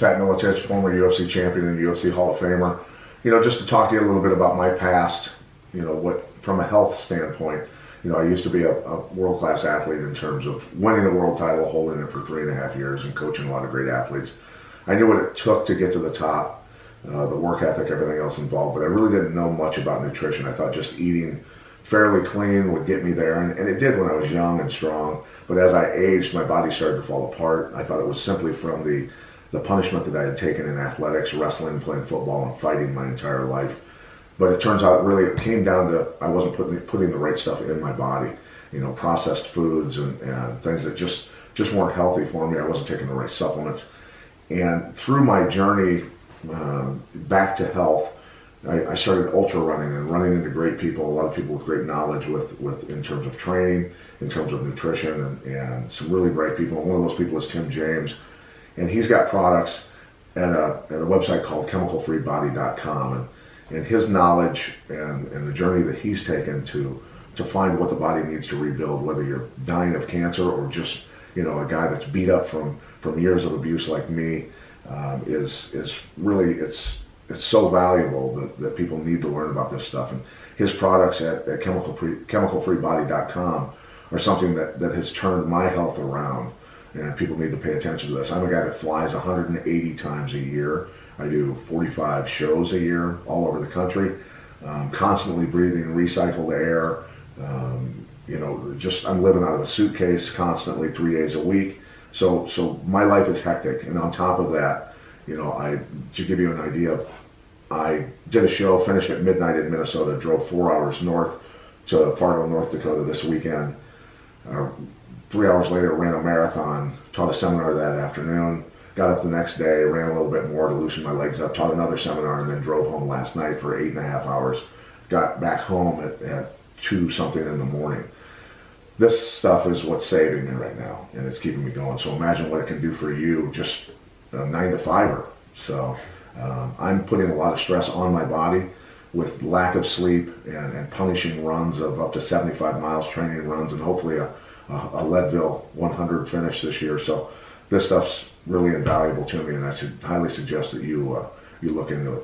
Pat Miletich, former UFC champion and UFC Hall of Famer. Just to talk to you a little bit about my past, what from a health standpoint. I used to be a world-class athlete in terms of winning a world title, holding it for 3.5 years, and coaching a lot of great athletes. I knew what it took to get to the top, the work ethic, everything else involved, but I really didn't know much about nutrition. I thought just eating fairly clean would get me there, and it did when I was young and strong. But as I aged, my body started to fall apart. I thought it was simply from the punishment that I had taken in athletics, wrestling, playing football, and fighting my entire life. But it turns out really it came down to I wasn't putting the right stuff in my body. Processed foods and things that just weren't healthy for me. I wasn't taking the right supplements. And through my journey back to health, I started ultra running and running into great people, a lot of people with great knowledge with in terms of training, in terms of nutrition, and some really bright people. And one of those people is Tim James. And he's got products at a website called chemicalfreebody.com. And his knowledge and the journey that he's taken to find what the body needs to rebuild, whether you're dying of cancer or just a guy that's beat up from years of abuse like me, is really it's so valuable that people need to learn about this stuff. And his products at chemicalfreebody.com are something that has turned my health around, and people need to pay attention to this. I'm a guy that flies 180 times a year. I do 45 shows a year all over the country, constantly breathing recycled air. I'm living out of a suitcase constantly 3 days a week. So my life is hectic. And on top of that, to give you an idea, I did a show, finished at midnight in Minnesota, drove 4 hours north to Fargo, North Dakota this weekend. 3 hours later, ran a marathon, taught a seminar that afternoon. Got up the next day, ran a little bit more to loosen my legs up, taught another seminar, and then drove home last night for 8.5 hours. Got back home at 2 something in the morning. This stuff is what's saving me right now, and it's keeping me going. So imagine what it can do for you, just a 9-to-5er. So I'm putting a lot of stress on my body with lack of sleep and punishing runs of up to 75 miles, training runs, and hopefully a Leadville 100 finish this year. So this stuff's really invaluable to me, and I highly suggest that you look into it.